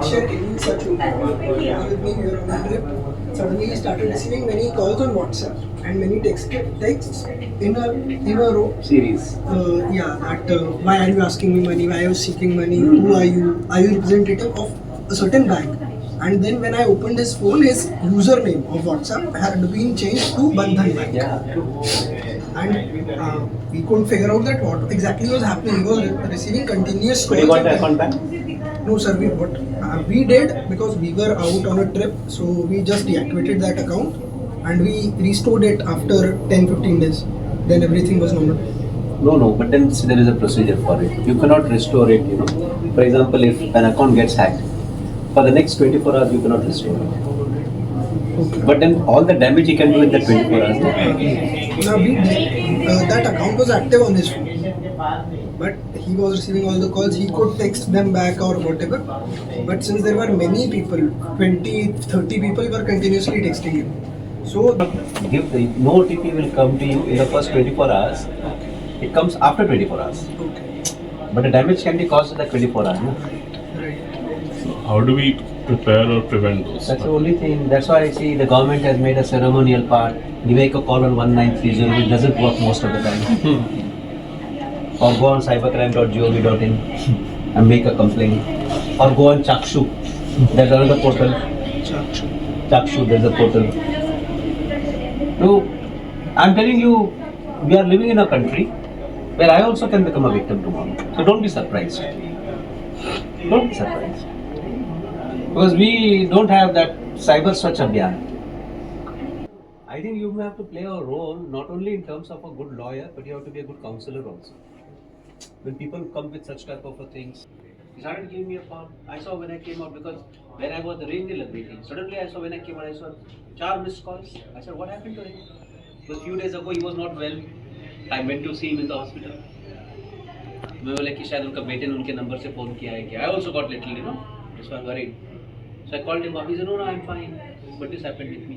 share any such information. He was with me, we were on a trip. Suddenly he started receiving many calls on WhatsApp and many texts in a row. Series. Why are you asking me money? Why are you seeking money? Who are you? Are you representative of a certain bank? And then when I opened his phone, his username of WhatsApp had been changed to Bandhan Bank. And we couldn't figure out that what exactly was happening. He was receiving continuous calls. But you got the account back? No, sir. We did because we were out on a trip, so we just deactivated that account and we restored it after 10-15 days. Then everything was normal. No, but then there is a procedure for it. You cannot restore it, you know. For example, if an account gets hacked, for the next 24 hours you cannot restore it. Okay. But then all the damage you can do in the 24 hours. That account was active on his phone. But he was receiving all the calls, he could text them back or whatever. But since there were many people, 20, 30 people were continuously texting him. So no OTP will come to you in the first 24 hours. It comes after 24 hours. Okay. But the damage can be caused in the 24 hours. No? How do we prepare or prevent those? That's the only thing. That's why I see the government has made a ceremonial part. You make a call on 1930, it doesn't work most of the time. Or go on cybercrime.gov.in and make a complaint. Or go on Chakshu. There's another portal. Chakshu, there's a portal. So, I'm telling you, we are living in a country where I also can become a victim tomorrow. So don't be surprised. Don't be surprised. Because we don't have that Cyber Swachh Abhiyan. I think you have to play a role not only in terms of a good lawyer, but you have to be a good counselor also. When people come with such type of things, he started giving me a call. I saw when I came out, because when I was doing the meeting, suddenly I saw when I came out, I saw 4 missed calls. I said, what happened to him? Because a few days ago he was not well. I went to see him in the hospital. मैं बोला कि शायद उनका बेटे ने उनके number से phone किया है क्या? I also got little, you know, just was worried. So I called him up. He said, no, I'm fine. But this happened with me.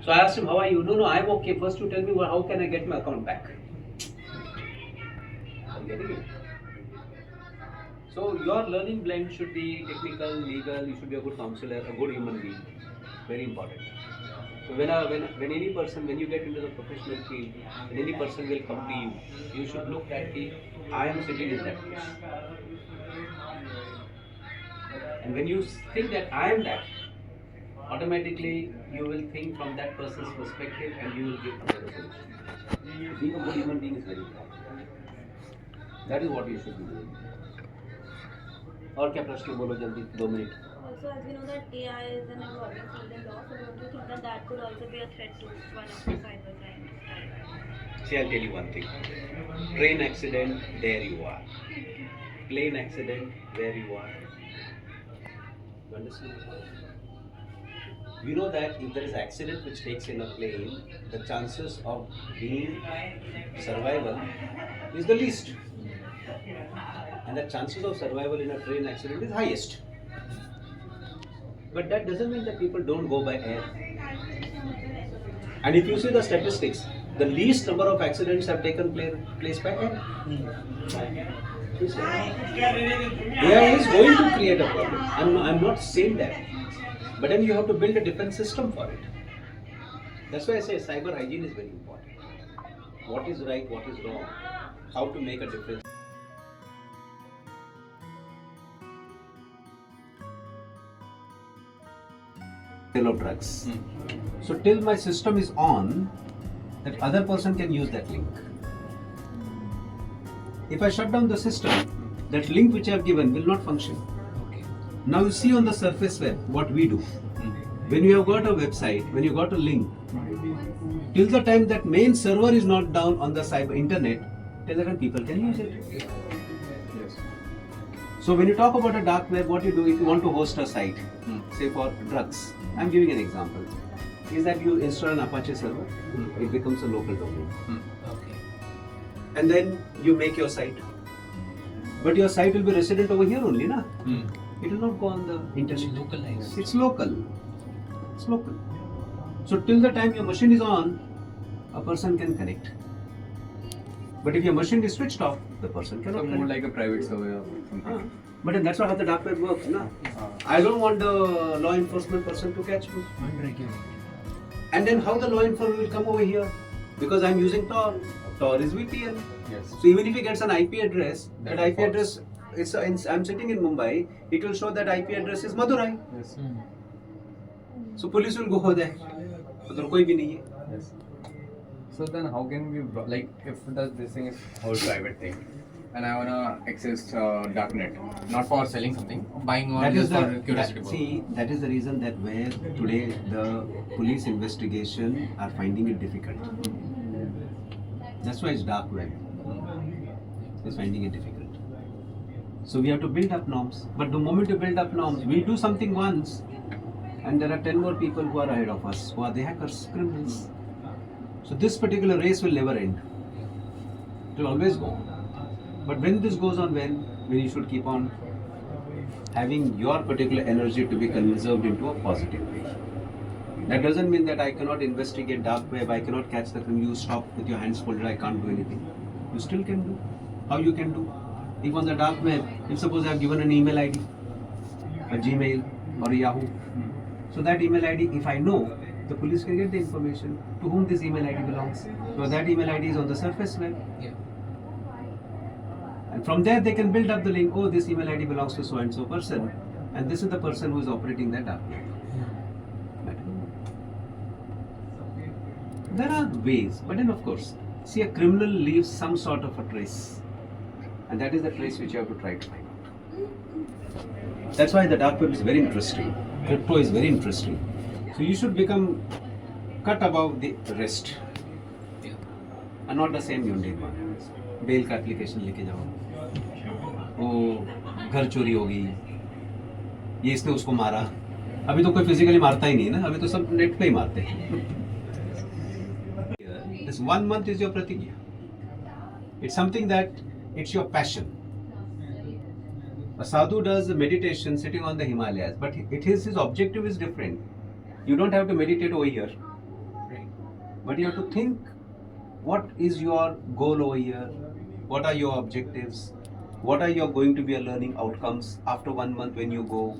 So I asked him, how are you? No, I'm okay. First you tell me how can I get my account back? I'm getting it. So your learning blend should be technical, legal. You should be a good counselor, a good human being. Very important. So when any person, when you get into the professional field, when any person will come to you, you should look at the, I am sitting in that place. And when you think that I am that, automatically you will think from that person's perspective and you will give another solution. Being a good human being is very important. That is what you should be doing. और क्या प्रश्न बोलो जल्दी 2 minute. Also, as we know that AI is an evolving field in law, so don't you think that that could also be a threat to one of the cybercrime? See, I'll tell you one thing. Train accident, there you are. Plane accident, there you are. You understand? You know that if there is accident which takes in a plane, the chances of being survival is the least. And the chances of survival in a train accident is highest. But that doesn't mean that people don't go by air. And if you see the statistics, the least number of accidents have taken place by air. AI is going to create a problem. I'm not saying that. But then you have to build a defense system for it. That's why I say cyber hygiene is very important. What is right, what is wrong, how to make a difference. Of drugs. So till my system is on, that other person can use that link. If I shut down the system, that link which I have given will not function. Now you see on the surface web what we do. When you have got a website, when you got a link, till the time that main server is not down on the cyber internet, till the time people can use it. Yes. So when you talk about a dark web, what you do if you want to host a site, say for drugs, I'm giving an example, is that you install an Apache server, it becomes a local domain. And then you make your site. But your site will be resident over here only, na? It will not go on the internet. It's localized. It's local. It's local. So till the time your machine is on, a person can connect. But if your machine is switched off, the person cannot connect. More like a private server or something. But then that's not how the dark web works, na? I don't want the law enforcement person to catch me. And then how the law enforcement will come over here? Because I'm using Tor. Tor is VPN. Yes. So even if he gets an IP address, that IP false. address, I'm sitting in Mumbai, it will show that IP address is Madurai. Yes. So police will go there. उधर कोई भी नहीं है. Yes. So then how can we, like, if this thing is whole private thing and I wanna access darknet, not for selling something, buying or just for curiosity purpose. See, that is the reason that where today the police investigation are finding it difficult. That's why it's dark web. It's finding it difficult. So we have to build up norms. But the moment you build up norms, we do something once, and there are 10 more people who are ahead of us, who are the hackers, criminals. So this particular race will never end. It will always go on. But when this goes on, when you should keep on having your particular energy to be conserved into a positive way. That doesn't mean that I cannot investigate dark web, I cannot catch the criminal. You stop with your hands folded, I can't do anything. You still can do. How you can do? If on the dark web, if suppose I have given an email ID, a Gmail or a Yahoo, so that email ID, if I know, the police can get the information to whom this email ID belongs. Because that email ID is on the surface web. Yeah. And from there they can build up the link, oh, this email ID belongs to so and so person, and this is the person who is operating that dark web. There are ways, but then of course, see, a criminal leaves some sort of a trace, and that is the trace which you have to try to find out. That's why the dark web is very interesting. Crypto is very interesting. So you should become cut above the rest, and not the same Yende one. Bail का application लेके जाओ, वो घर चोरी होगी, ये इसने उसको मारा. अभी तो कोई फिजिकली मारता ही नहीं है ना, अभी तो सब नेट पे ही मारते हैं. This 1 month is your pratigya. It's something that it's your passion. A sadhu does meditation sitting on the Himalayas, but his objective is different. You don't have to meditate over here, but you have to think, what is your goal over here? What are your objectives? What are your going to be your learning outcomes after 1 month when you go?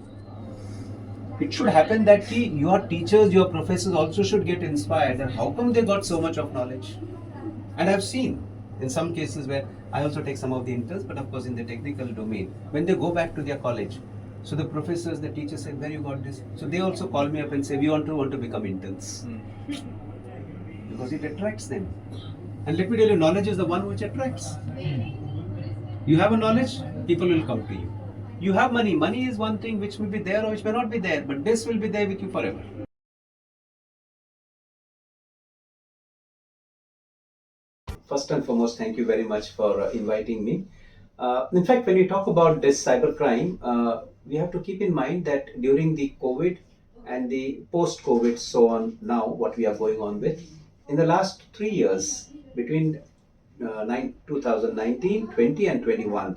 It should happen that your teachers, your professors also should get inspired. And how come they got so much of knowledge? And I've seen in some cases where I also take some of the interns, but of course in the technical domain, when they go back to their college, so the professors, the teachers say, where you got this? So they also call me up and say, we want to become interns. Because it attracts them. And let me tell you, knowledge is the one which attracts. You have a knowledge, people will come to you. You have money. Money is one thing which may be there or which may not be there, but this will be there with you forever. First and foremost, thank you very much for inviting me. In fact, when we talk about this cybercrime, we have to keep in mind that during the COVID and the post-COVID, so on now, what we are going on with, in the last 3 years, between 2019, 20 and 21,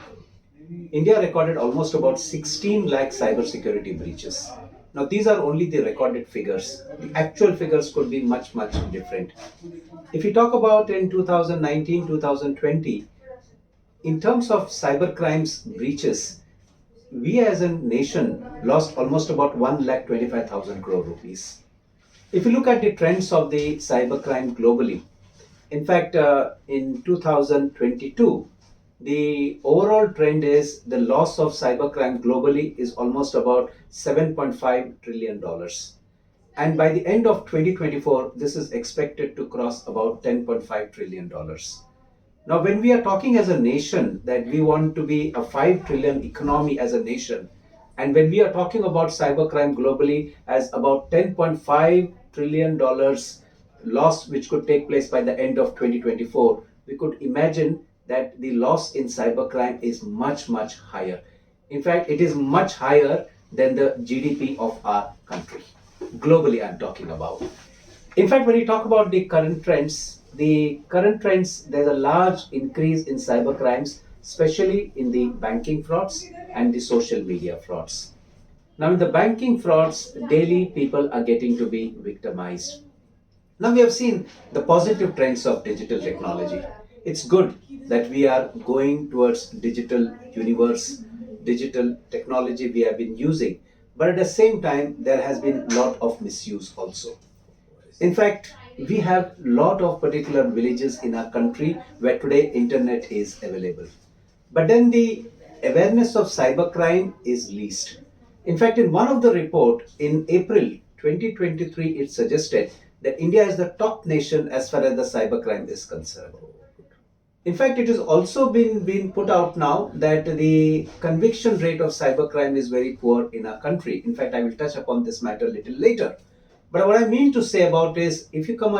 India recorded almost about 16 lakh cybersecurity breaches. Now these are only the recorded figures. The actual figures could be much, much different. If we talk about in 2019, 2020, in terms of cybercrimes breaches, we as a nation lost almost about 1,25,000 crore rupees. If you look at the trends of the cybercrime globally, in fact, in 2022, the overall trend is the loss of cybercrime globally is almost about $7.5 trillion. And by the end of 2024, this is expected to cross about $10.5 trillion. Now, when we are talking as a nation that we want to be a 5 trillion economy as a nation, and when we are talking about cybercrime globally as about $10.5 trillion loss which could take place by the end of 2024, we could imagine that the loss in cybercrime is much, much higher. In fact, it is much higher than the GDP of our country. Globally, I'm talking about. In fact, when you talk about the current trends, there's a large increase in cybercrimes, especially in the banking frauds and the social media frauds. Now, in the banking frauds, daily people are getting to be victimized. Now, we have seen the positive trends of digital technology. It's good that we are going towards digital universe. digital technology we have been using, but at the same time, there has been a lot of misuse also. In fact, we have lot of particular villages in our country where today internet is available. But then the awareness of cybercrime is least. In fact, in one of the report in April 2023, it suggested that India is the top nation as far as the cybercrime is concerned. In fact, it has also been put out now that the conviction rate of cybercrime is very poor in our country. In fact, I will touch upon this matter a little later. But what I mean to say about is, if you come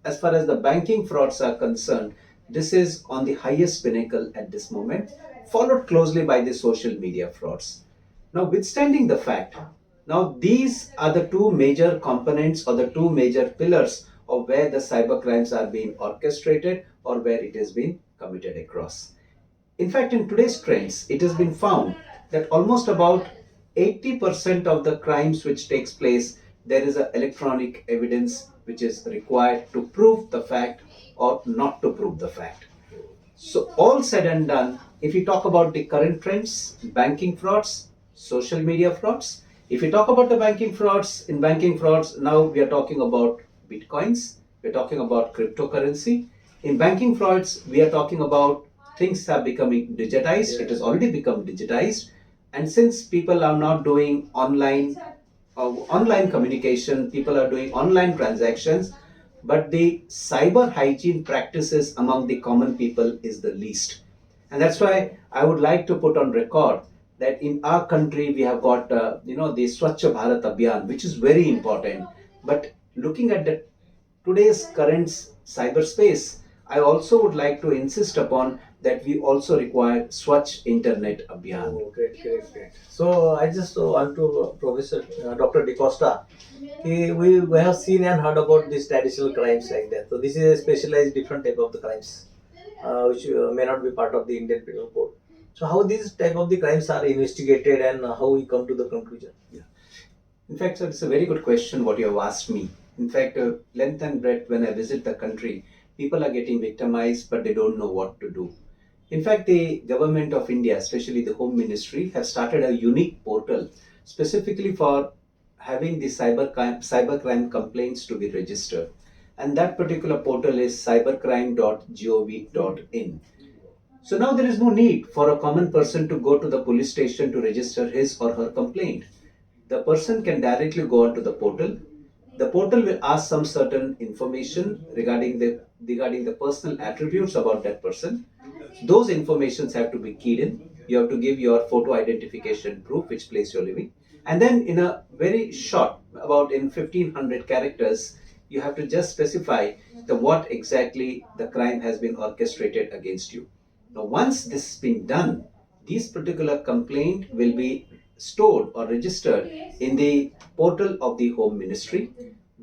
as far as the banking frauds are concerned, this is on the highest pinnacle at this moment, followed closely by the social media frauds. Now, withstanding the fact, now these are the two major components or the two major pillars of where the cyber crimes are being orchestrated or where it has been committed across. In fact, in today's trends, it has been found that almost about 80% of the crimes which takes place, there is an electronic evidence which is required to prove the fact or not to prove the fact. So all said and done, if you talk about the current trends, banking frauds, social media frauds, if you talk about the banking frauds, in banking frauds, now we are talking about bitcoins, we're talking about cryptocurrency. In banking frauds, we are talking about things are becoming digitized. It has already become digitized. And since people are not doing online communication, people are doing online transactions, but the cyber hygiene practices among the common people is the least. And that's why I would like to put on record that in our country we have got the Swachh Bharat Abhiyan, which is very important. But looking at the today's current cyberspace, I also would like to insist upon that we also require Swachh Internet Abhiyan. Oh, great. So I just want to Professor Dr. De Costa. We have seen and heard about these traditional crimes like that. So this is a specialized different type of the crimes, which may not be part of the Indian Penal Code. So how these type of the crimes are investigated and how we come to the conclusion? Yeah. In fact, sir, it's a very good question what you have asked me. In fact, length and breadth, when I visit the country, people are getting victimized, but they don't know what to do. In fact, the government of India, especially the Home Ministry, have started a unique portal specifically for having the cybercrime complaints to be registered. And that particular portal is cybercrime.gov.in. So now there is no need for a common person to go to the police station to register his or her complaint. The person can directly go onto the portal. The portal will ask some certain information regarding the personal attributes about that person. Those informations have to be keyed in. You have to give your photo identification proof, which place you're living. And then in a very short, about in 1500 characters, you have to just specify what exactly the crime has been orchestrated against you. Now, once this has been done, these particular complaint will be stored or registered in the portal of the Home Ministry,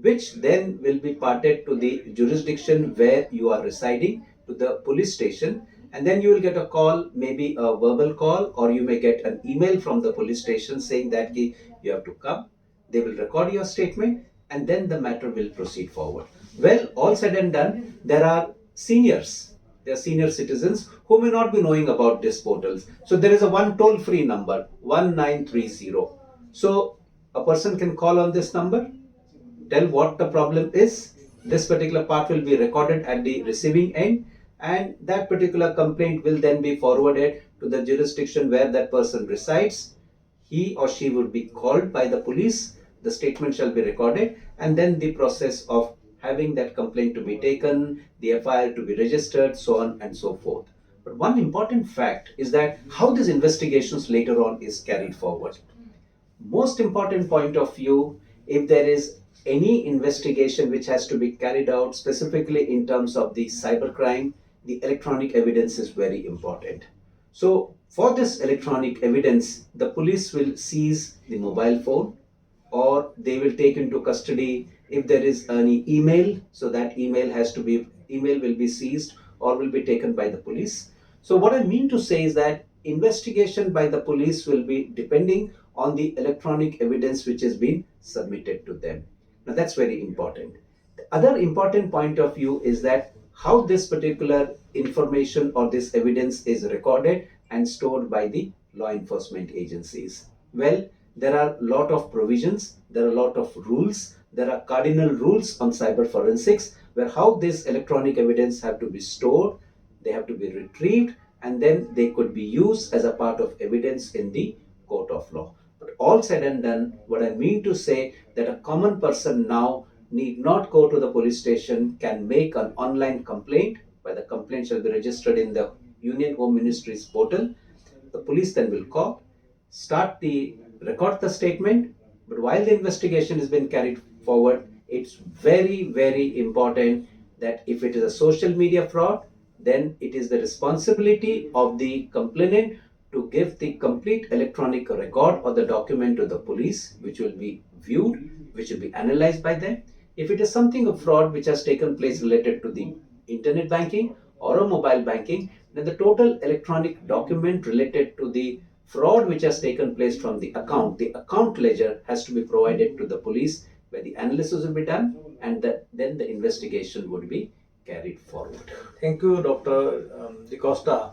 which then will be parted to the jurisdiction where you are residing, to the police station, and then you will get a call, maybe a verbal call, or you may get an email from the police station saying that you have to come. They will record your statement and then the matter will proceed forward. Well, all said and done, there are senior citizens who may not be knowing about these portals. So there is a one toll-free number, 1930. So a person can call on this number, tell what the problem is. This particular part will be recorded at the receiving end, and that particular complaint will then be forwarded to the jurisdiction where that person resides. He or she would be called by the police. The statement shall be recorded, and then the process of having that complaint to be taken, the FIR to be registered, so on and so forth. But one important fact is that how these investigations later on is carried forward. Most important point of view, if there is any investigation which has to be carried out specifically in terms of the cybercrime, the electronic evidence is very important. So for this electronic evidence, the police will seize the mobile phone, or they will take into custody if there is any email. So that email will be seized or will be taken by the police. So what I mean to say is that investigation by the police will be depending on the electronic evidence which has been submitted to them. Now that's very important. The other important point of view is that how this particular information or this evidence is recorded and stored by the law enforcement agencies? Well, there are a lot of provisions, there are a lot of rules, there are cardinal rules on cyber forensics where how this electronic evidence have to be stored, they have to be retrieved, and then they could be used as a part of evidence in the court of law. But all said and done, what I mean to say that a common person now need not go to the police station, can make an online complaint, where the complaint shall be registered in the Union Home Ministry's portal. The police then will call, record the statement, but while the investigation is being carried forward, it's very, very important that if it is a social media fraud, then it is the responsibility of the complainant to give the complete electronic record or the document to the police, which will be viewed, which will be analyzed by them. If it is something of fraud which has taken place related to the internet banking or a mobile banking, then the total electronic document related to the fraud which has taken place from the account ledger has to be provided to the police, where the analysis will be done, and then the investigation would be carried forward. Thank you, Dr. DeCosta,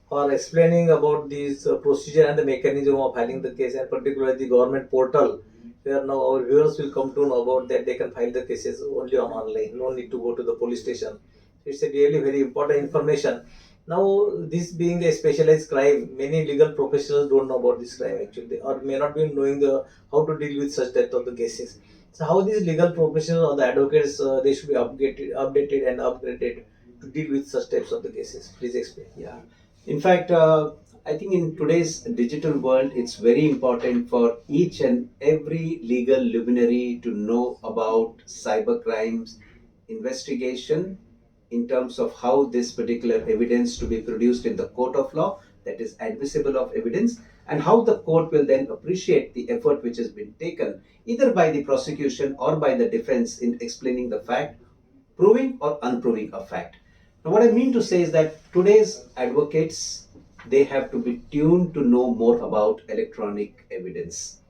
for explaining about this procedure and the mechanism of filing the case, and particularly the government portal, where now our viewers will come to know about that they can file the cases only on online, no need to go to the police station. It's a really very important information. Now, this being a specialized crime, many legal professionals don't know about this crime actually, or may not be knowing how to deal with such type of the cases. So, how these legal professionals or the advocates they should be updated and upgraded to deal with such types of the cases? Please explain. Yeah. In fact, I think in today's digital world, it's very important for each and every legal luminary to know about cyber crimes, investigation, in terms of how this particular evidence to be produced in the court of law, that is admissible of evidence, and how the court will then appreciate the effort which has been taken either by the prosecution or by the defense in explaining the fact, proving or unproving a fact. Now, what I mean to say is that today's advocates, they have to be tuned to know more about electronic evidence.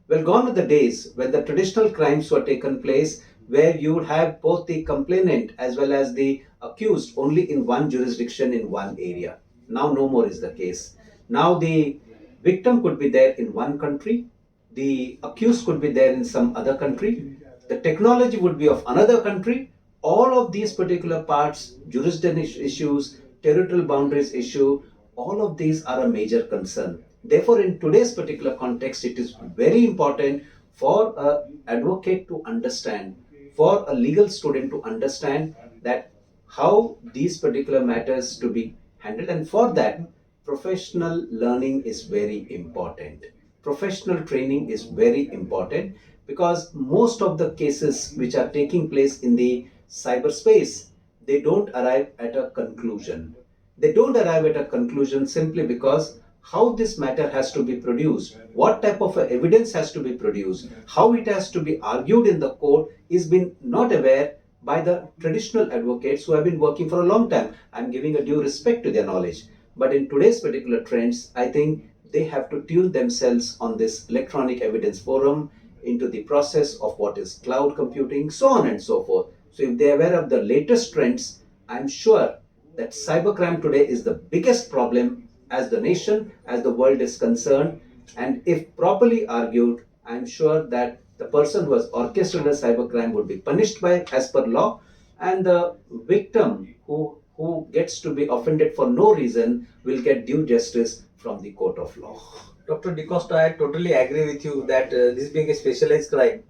Well, gone are the days when the traditional crimes were taken place, where you would have both the complainant as well as the accused only in one jurisdiction in one area. Now no more is the case. Now the victim could be there in one country, the accused could be there in some other country, the technology would be of another country. All of these particular parts, jurisdiction issues, territorial boundaries issue, all of these are a major concern. Therefore, in today's particular context, it is very important for an advocate to understand, for a legal student to understand that how these particular matters to be handled, and for that professional learning is very important. Professional training is very important, because most of the cases which are taking place in the cyberspace, they don't arrive at a conclusion. They don't arrive at a conclusion simply because how this matter has to be produced, what type of evidence has to be produced, how it has to be argued in the court is been not aware by the traditional advocates who have been working for a long time. I'm giving a due respect to their knowledge. But in today's particular trends, I think they have to tune themselves on this electronic evidence forum into the process of what is cloud computing, so on and so forth. So if they are aware of the latest trends, I'm sure that cybercrime today is the biggest problem as the nation, as the world is concerned. And if properly argued, I'm sure that the person who has orchestrated a cybercrime would be punished by as per law, and the victim who gets to be offended for no reason will get due justice from the court of law. Dr. DeCosta, I totally agree with you that this being a specialized crime,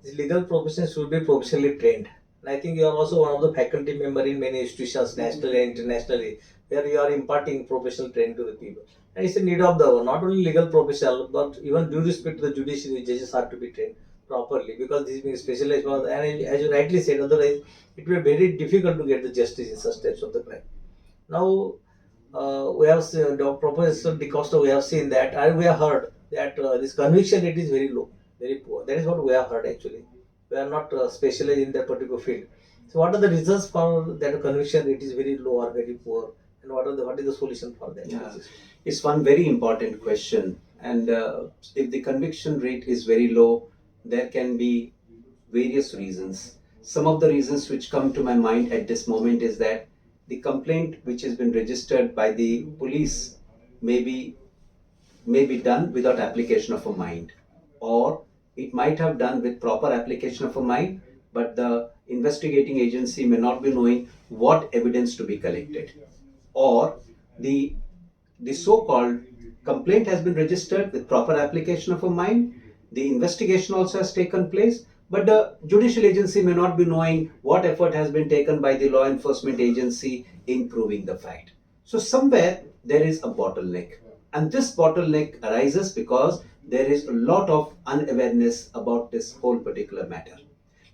the legal profession should be professionally trained. And I think you are also one of the faculty member in many institutions, nationally and internationally, where you are imparting professional training to the people. And it's a need of the hour, not only legal professional, but even due respect to the judiciary, judges have to be trained properly, because this being specialized, and as you rightly said, otherwise it will be very difficult to get the justice in such types of the crime. Now, we have seen, Professor DeCosta, we have seen that, and we have heard that this conviction rate is very low, very poor. That is what we have heard actually. We are not specialized in that particular field. So, what are the reasons for that conviction rate is very low or very poor, and what is the solution for that? Yeah. It's one very important question. And if the conviction rate is very low, there can be various reasons. Some of the reasons which come to my mind at this moment is that the complaint which has been registered by the police may be may be done without application of a mind, or it might have done with proper application of a mind, but the investigating agency may not be knowing what evidence to be collected, or the so-called complaint has been registered with proper application of a mind, the investigation also has taken place, but the judicial agency may not be knowing what effort has been taken by the law enforcement agency in proving the fact. So somewhere there is a bottleneck, and this bottleneck arises because there is a lot of unawareness about this whole particular matter.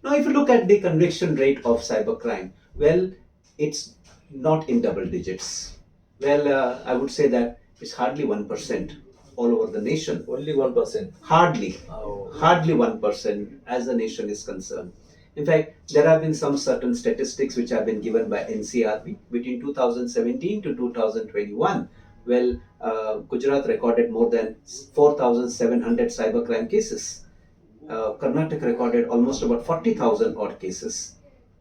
Now, if you look at the conviction rate of cybercrime, well, it's not in double digits. Well, I would say that it's hardly 1% all over the nation. Only 1%. Hardly, Oh. hardly 1% as the nation is concerned. In fact, there have been some certain statistics which have been given by NCRB between 2017 to 2021. Well, Gujarat recorded more than 4,700 cybercrime cases. Karnataka recorded almost about 40,000 odd cases.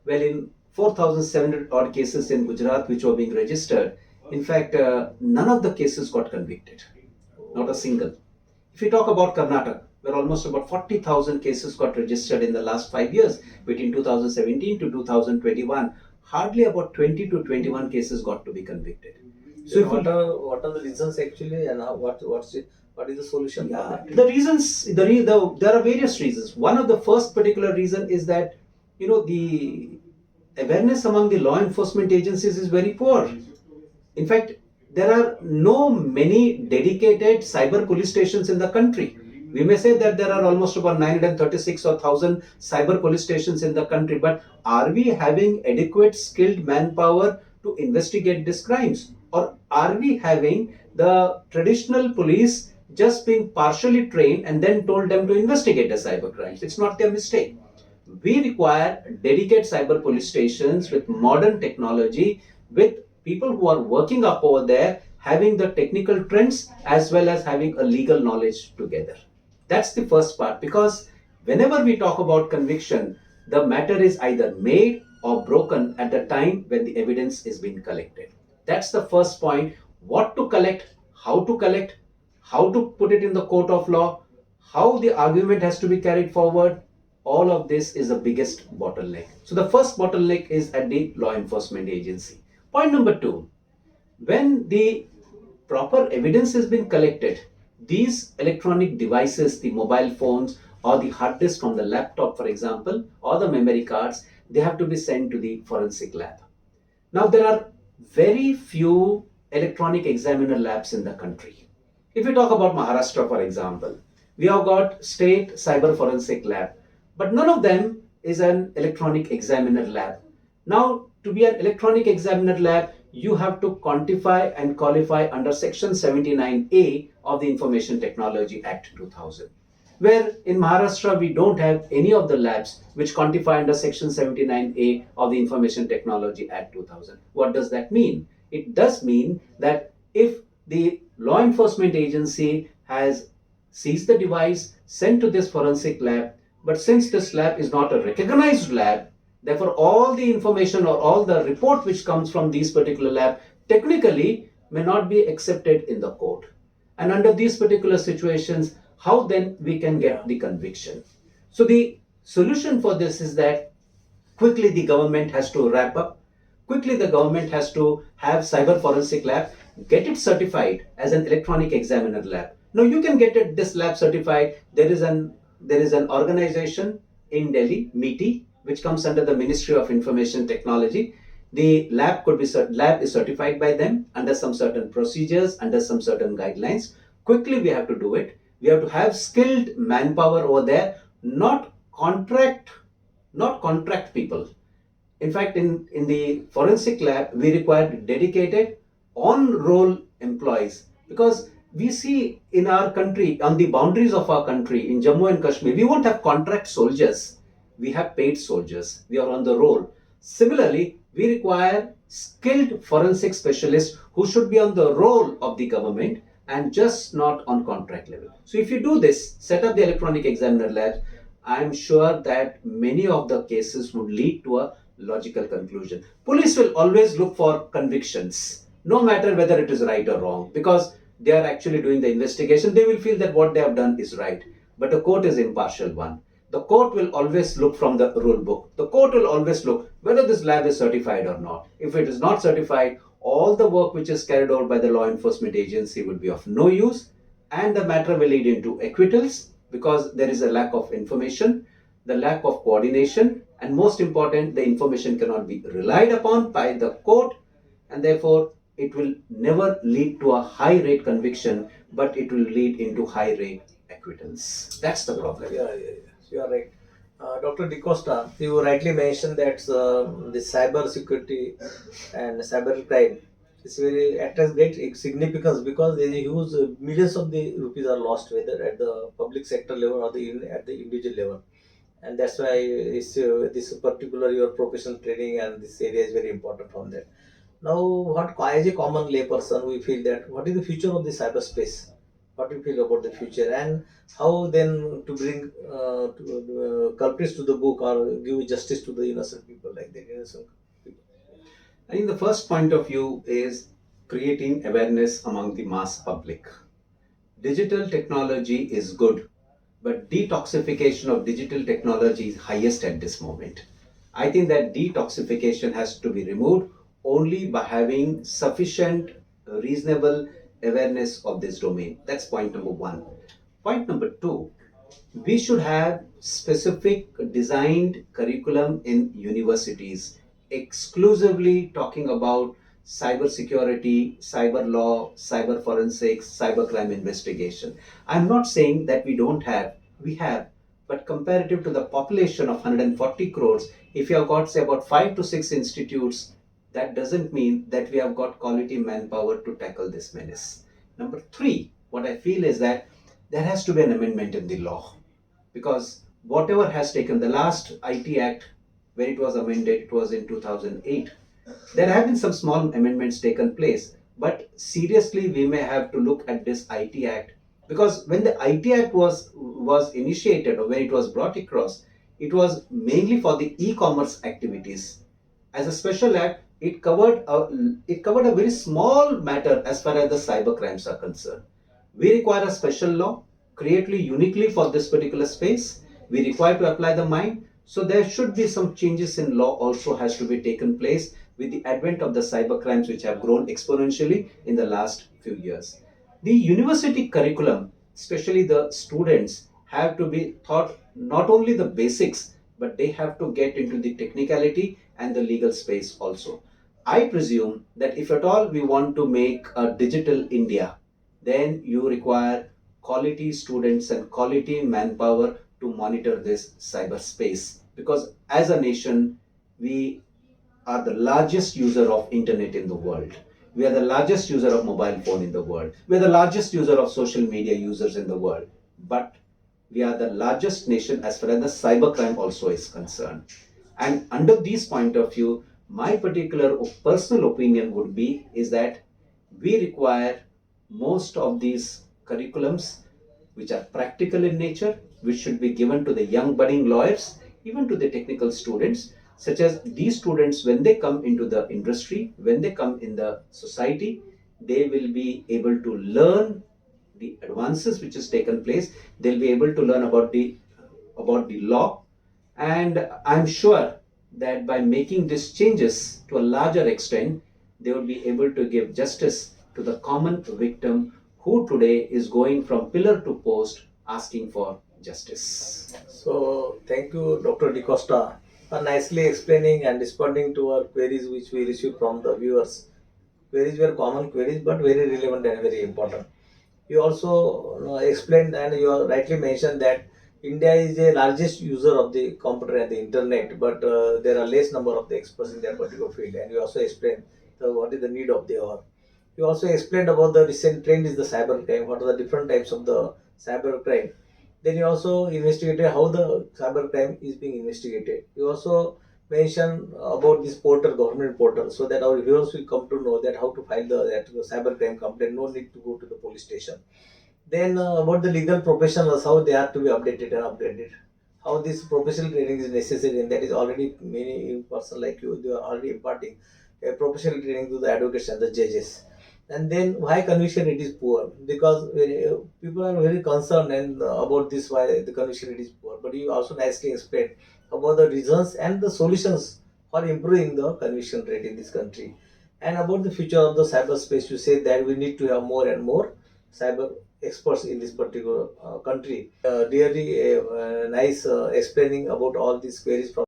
Well, in 4,700 odd cases in Gujarat which were being registered, in fact, none of the cases got convicted, not a single. If you talk about Karnataka, where almost about 40,000 cases got registered in the last 5 years, between 2017 to 2021, hardly about 20 to 21 cases got to be convicted. So what are the reasons actually, and what is the solution for Yeah, that? the reasons, there are various reasons. One of the first particular reason is that, the awareness among the law enforcement agencies is very poor. In fact, there are no many dedicated cyber police stations in the country. We may say that there are almost about 936 or 1,000 cyber police stations in the country, but are we having adequate skilled manpower to investigate these crimes? Or are we having the traditional police just being partially trained and then told them to investigate the cyber crimes? It's not their mistake. We require dedicated cyber police stations with modern technology, with people who are working up over there, having the technical trends as well as having a legal knowledge together. That's the first part, because whenever we talk about conviction, the matter is either made or broken at the time when the evidence is being collected. That's the first point. What to collect, how to put it in the court of law, how the argument has to be carried forward, all of this is the biggest bottleneck. So the first bottleneck is at the law enforcement agency. Point number 2, when the proper evidence has been collected, these electronic devices, the mobile phones or the hard disk from the laptop, for example, or the memory cards, they have to be sent to the forensic lab. Now, there are very few electronic examiner labs in the country. If you talk about Maharashtra, for example, we have got state cyber forensic lab, but none of them is an electronic examiner lab. Now, to be an electronic examiner lab, you have to quantify and qualify under Section 79A of the Information Technology Act 2000. Where in Maharashtra, we don't have any of the labs which quantify under Section 79A of the Information Technology Act 2000. What does that mean? It does mean that if the law enforcement agency has seized the device, sent to this forensic lab, but since this lab is not a recognized lab, therefore all the information or all the report which comes from these particular lab technically may not be accepted in the court. And under these particular situations, how then we can get the conviction? So the solution for this is that quickly the government has to wrap up. Quickly the government has to have cyber forensic lab, get it certified as an electronic examiner lab. Now you can get this lab certified. There is an organization in Delhi, MITI, which comes under the Ministry of Information Technology. The lab is certified by them under some certain procedures, under some certain guidelines. Quickly we have to do it. We have to have skilled manpower over there, not contract people. In fact, in the forensic lab, we require dedicated on-roll employees, because we see in our country, on the boundaries of our country, in Jammu and Kashmir, we won't have contract soldiers. We have paid soldiers. We are on the roll. Similarly, we require skilled forensic specialists who should be on the roll of the government and just not on contract level. So if you do this, set up the electronic examiner labs, I'm sure that many of the cases would lead to a logical conclusion. Police will always look for convictions, no matter whether it is right or wrong, because they are actually doing the investigation, they will feel that what they have done is right. But a court is impartial one. The court will always look from the rule book. The court will always look whether this lab is certified or not. If it is not certified, all the work which is carried out by the law enforcement agency will be of no use, and the matter will lead into acquittals because there is a lack of information, the lack of coordination, and most important, the information cannot be relied upon by the court, and therefore it will never lead to a high rate conviction, but it will lead into high rate acquittals. That's the problem. Yeah. You are right. Dr. DeCosta, you rightly mentioned that the cyber security and cyber crime is very attracts great significance because there is a huge millions of the rupees are lost whether at the public sector level or at the individual level, and that's why this particular your professional training and this area is very important from that. Now, what as a common layperson, we feel that what is the future of the cyberspace? What do you feel about the future, and how then to bring culprits to the book or give justice to the innocent people like that? Innocent people. I think the first point of view is creating awareness among the mass public. Digital technology is good, but detoxification of digital technology is highest at this moment. I think that detoxification has to be removed only by having sufficient, reasonable awareness of this domain. That's point number one. Point number two, we should have specific designed curriculum in universities exclusively talking about cyber security, cyber law, cyber forensics, cybercrime investigation. I'm not saying that we don't have, we have, but comparative to the population of 140 crores, if you have got say about 5 to 6 institutes, that doesn't mean that we have got quality manpower to tackle this menace. Number three, what I feel is that there has to be an amendment in the law, because whatever has taken the last IT Act, when it was amended, it was in 2008. There have been some small amendments taken place, but seriously, we may have to look at this IT Act, because when the IT Act was initiated or when it was brought across, it was mainly for the e-commerce activities. As a special act, it covered a very small matter as far as the cyber crimes are concerned. We require a special law created uniquely for this particular space. We require to apply the mind. So there should be some changes in law also has to be taken place with the advent of the cyber crimes which have grown exponentially in the last few years. The university curriculum, especially the students, have to be taught not only the basics, but they have to get into the technicality and the legal space also. I presume that if at all we want to make a digital India, then you require quality students and quality manpower to monitor this cyberspace, because as a nation we are the largest user of internet in the world. We are the largest user of mobile phone in the world. We are the largest user of social media users in the world. But we are the largest nation as far as the cybercrime also is concerned. And under this point of view, my particular personal opinion would be is that we require most of these curriculums which are practical in nature, which should be given to the young budding lawyers, even to the technical students, such as these students, when they come into the industry, when they come in the society, they will be able to learn the advances which has taken place. They'll be able to learn about the law, and I'm sure that by making these changes to a larger extent, they will be able to give justice to the common victim who today is going from pillar to post asking for justice. So, thank you, Dr. DeCosta, for nicely explaining and responding to our queries which we received from the viewers. Queries were common queries, but very relevant and very important. You also explained and you rightly mentioned that India is the largest user of the computer and the internet, but there are less number of the experts in that particular field. And you also explained what is the need of the hour. You also explained about the recent trend is the cyber crime. What are the different types of the cyber crime? Then you also investigated how the cyber crime is being investigated. You also mentioned about this portal, government portal, so that our viewers will come to know that how to file the cyber crime complaint. No need to go to the police station. Then about the legal professionals, how they have to be updated and upgraded. How this professional training is necessary, and that is already many person like you, they are already imparting a professional training to the advocates and the judges. And then why conviction rate is poor? Because people are very concerned and about this why the conviction rate is poor. But you also nicely explained about the reasons and the solutions for improving the conviction rate in this country. And about the future of the cyberspace, you say that we need to have more and more cyber experts in this particular country. Really nice explaining about all these queries from